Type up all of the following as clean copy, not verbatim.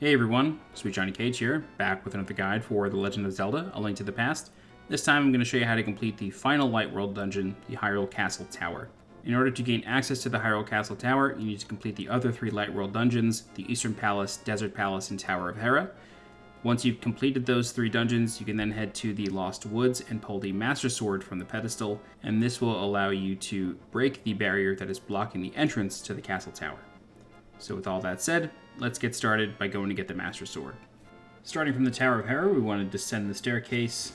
Hey everyone, SweetJohnnyCage here, back with another guide for The Legend of Zelda, A Link to the Past. This time I'm going to show you how to complete the final Light World dungeon, the Hyrule Castle Tower. In order to gain access to the Hyrule Castle Tower, you need to complete the other three Light World dungeons, the Eastern Palace, Desert Palace, and Tower of Hera. Once you've completed those three dungeons, you can then head to the Lost Woods and pull the Master Sword from the pedestal, and this will allow you to break the barrier that is blocking the entrance to the Castle Tower. So with all that said, let's get started by going to get the Master Sword. Starting from the Tower of Hera, we want to descend the staircase,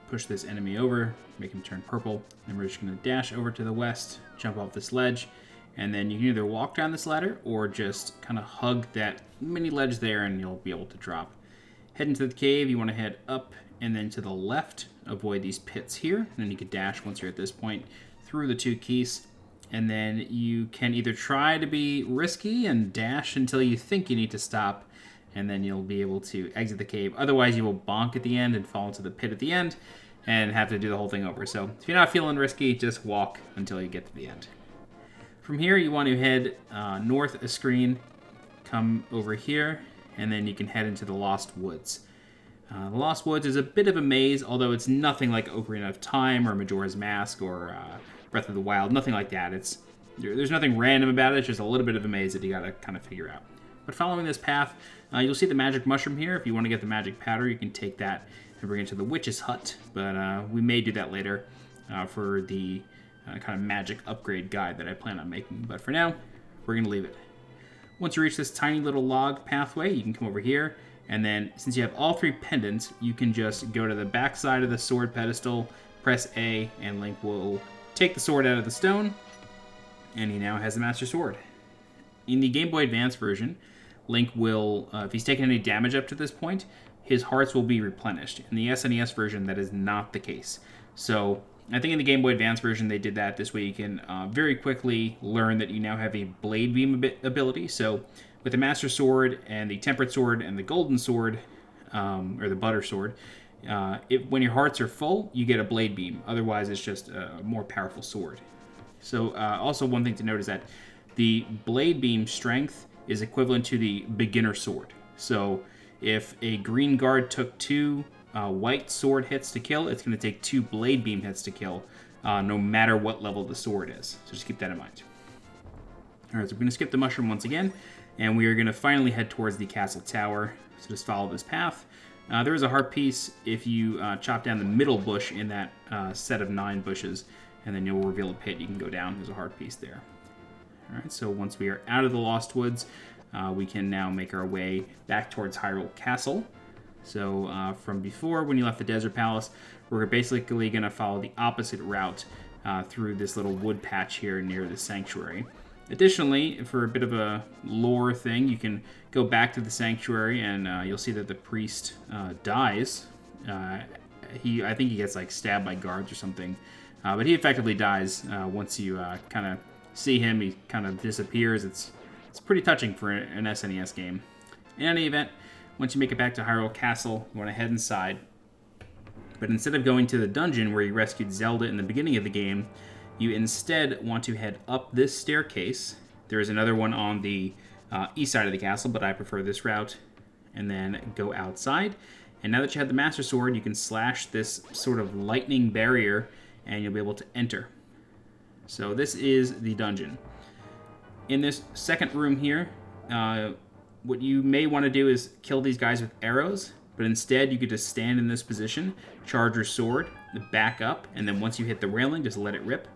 push this enemy over, make him turn purple, and we're just going to dash over to the west, jump off this ledge, and then you can either walk down this ladder or just kind of hug that mini ledge there and you'll be able to drop. Head into the cave, you want to head up and then to the left, avoid these pits here, and then you can dash once you're at this point through the two keys. And then you can either try to be risky and dash until you think you need to stop, and then you'll be able to exit the cave. Otherwise, you will bonk at the end and fall into the pit at the end and have to do the whole thing over. So if you're not feeling risky, just walk until you get to the end. From here, you want to head north a screen, come over here, and then you can head into the Lost Woods. The Lost Woods is a bit of a maze, although it's nothing like Ocarina of Time or Majora's Mask or Breath of the Wild, nothing like that. There's nothing random about it, it's just a little bit of a maze that you gotta kind of figure out. But following this path, you'll see the magic mushroom here. If you want to get the magic powder, you can take that and bring it to the witch's hut, but we may do that later for the kind of magic upgrade guide that I plan on making. But for now, we're gonna leave it. Once you reach this tiny little log pathway, you can come over here, and then since you have all three pendants, you can just go to the back side of the sword pedestal, press A, and Link will take the sword out of the stone, and he now has the Master Sword. In the Game Boy Advance version, Link will, if he's taken any damage up to this point, his hearts will be replenished. In the SNES version, that is not the case. So I think in the Game Boy Advance version, they did that this way. You can very quickly learn that you now have a Blade Beam ability. So with the Master Sword and the Tempered Sword and the Golden Sword, or the Butter Sword, when your hearts are full, you get a Blade Beam. Otherwise, it's just a more powerful sword. So also one thing to note is that the Blade Beam strength is equivalent to the Beginner Sword. So if a green guard took 2 white sword hits to kill, it's going to take 2 Blade Beam hits to kill, no matter what level the sword is. So just keep that in mind. Alright, so we're going to skip the mushroom once again, and we are going to finally head towards the castle tower. So just follow this path. There is a heart piece if you chop down the middle bush in that set of 9 bushes, and then you'll reveal a pit. You can go down. There's a heart piece there. All right, so once we are out of the Lost Woods, we can now make our way back towards Hyrule Castle. So from before, when you left the Desert Palace, we're basically going to follow the opposite route through this little wood patch here near the sanctuary. Additionally, for a bit of a lore thing, you can go back to the sanctuary and you'll see that the priest dies. I think he gets like stabbed by guards or something, but he effectively dies once you kind of see him. He kind of disappears. It's pretty touching for an SNES game. In any event, once you make it back to Hyrule Castle, you want to head inside. But instead of going to the dungeon where you rescued Zelda in the beginning of the game, you instead want to head up this staircase. There is another one on the east side of the castle, but I prefer this route. And then go outside. And now that you have the Master Sword, you can slash this sort of lightning barrier, and you'll be able to enter. So this is the dungeon. In this second room here, what you may want to do is kill these guys with arrows, but instead you could just stand in this position, charge your sword, back up, and then once you hit the railing, just let it rip.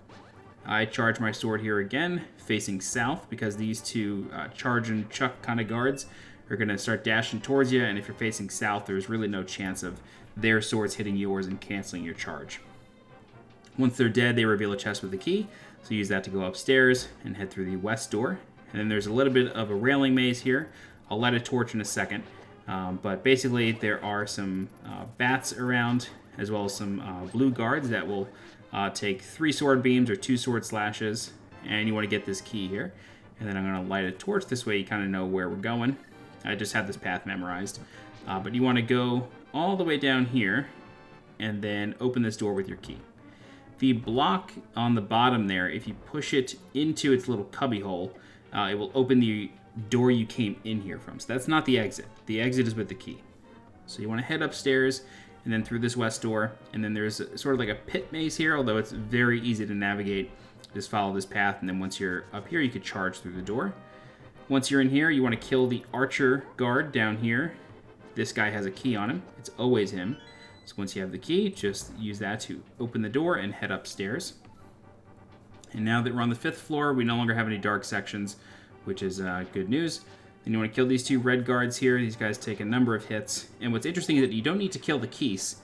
I charge my sword here again, facing south, because these two charge and chuck kind of guards are going to start dashing towards you, and if you're facing south, there's really no chance of their swords hitting yours and canceling your charge. Once they're dead, they reveal a chest with a key, so use that to go upstairs and head through the west door. And then there's a little bit of a railing maze here. I'll light a torch in a second, but basically there are some bats around, as well as some blue guards that will take 3 sword beams or 2 sword slashes, and you want to get this key here. And then I'm going to light a torch. This way you kind of know where we're going. I just have this path memorized. But you want to go all the way down here, and then open this door with your key. The block on the bottom there, if you push it into its little cubby hole, it will open the door you came in here from. So that's not the exit. The exit is with the key. So you want to head upstairs and then through this west door. And then there's sort of like a pit maze here, although it's very easy to navigate. Just follow this path, and then once you're up here, you could charge through the door. Once you're in here, you want to kill the archer guard down here. This guy has a key on him. It's always him. So once you have the key, just use that to open the door and head upstairs. And now that we're on the 5th floor, we no longer have any dark sections, which is good news. Then you want to kill these 2 red guards here. These guys take a number of hits. And what's interesting is that you don't need to kill the keys,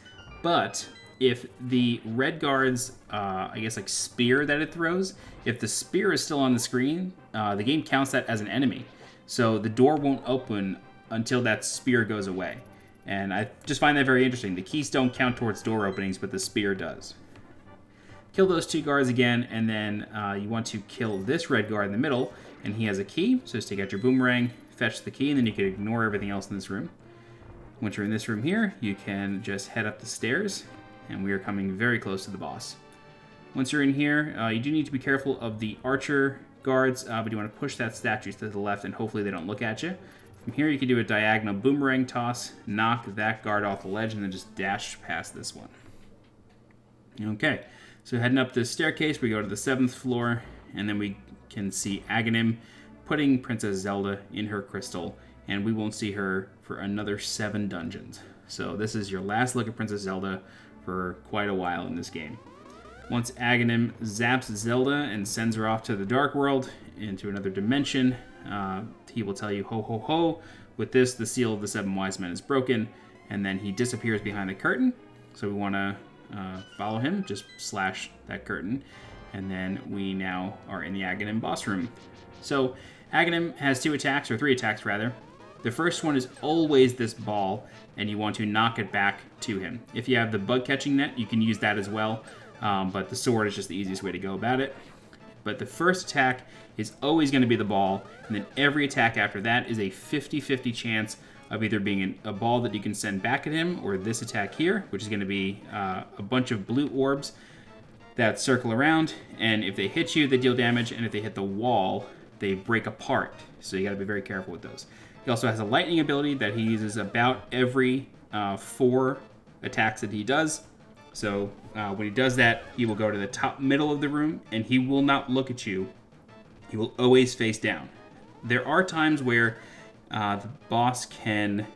but if the red guard's, I guess, like spear that it throws, if the spear is still on the screen, the game counts that as an enemy. So the door won't open until that spear goes away. And I just find that very interesting. The keys don't count towards door openings, but the spear does. Kill those 2 guards again, and then you want to kill this red guard in the middle, and he has a key. So just take out your boomerang, fetch the key, and then you can ignore everything else in this room. Once you're in this room here, you can just head up the stairs, and we are coming very close to the boss. Once you're in here, you do need to be careful of the archer guards, but you want to push that statue to the left, and hopefully they don't look at you. From here, you can do a diagonal boomerang toss, knock that guard off the ledge, and then just dash past this one. Okay. So heading up this staircase, we go to the 7th floor, and then we can see Aghanim putting Princess Zelda in her crystal, and we won't see her for another 7 dungeons. So this is your last look at Princess Zelda for quite a while in this game. Once Aghanim zaps Zelda and sends her off to the Dark World, into another dimension, he will tell you, ho ho ho, with this, the seal of the 7 wise men is broken, and then he disappears behind the curtain. So we want to follow him, just slash that curtain, and then we now are in the Aghanim boss room. So Aghanim has 2 attacks, or 3 attacks rather. The first one is always this ball, and you want to knock it back to him. If you have the bug catching net, you can use that as well, but the sword is just the easiest way to go about it. But the first attack is always going to be the ball, and then every attack after that is a 50-50 chance of either being a ball that you can send back at him, or this attack here, which is going to be a bunch of blue orbs that circle around, and if they hit you, they deal damage, and if they hit the wall, they break apart. So you got to be very careful with those. He also has a lightning ability that he uses about every 4 attacks that he does. So when he does that, he will go to the top middle of the room, and he will not look at you. He will always face down. There are times where the boss can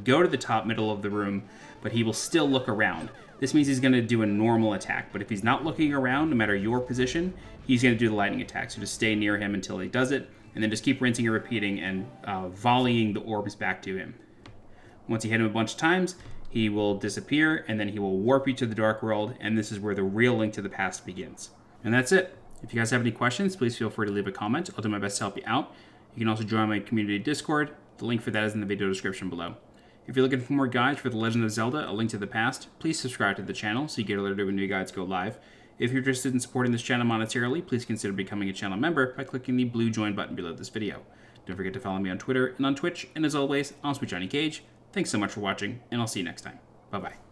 go to the top middle of the room, but he will still look around. This means he's going to do a normal attack, but if he's not looking around, no matter your position, he's going to do the lightning attack. So just stay near him until he does it, and then just keep rinsing and repeating and volleying the orbs back to him. Once you hit him a bunch of times, he will disappear, and then he will warp you to the Dark World, and this is where the real Link to the Past begins. And that's it. If you guys have any questions, please feel free to leave a comment. I'll do my best to help you out. You can also join my community Discord. The link for that is in the video description below. If you're looking for more guides for The Legend of Zelda, A Link to the Past, please subscribe to the channel so you get alerted when new guides go live. If you're interested in supporting this channel monetarily, please consider becoming a channel member by clicking the blue join button below this video. Don't forget to follow me on Twitter and on Twitch, and as always, I'm SweetJohnnyCage. Thanks so much for watching, and I'll see you next time. Bye-bye.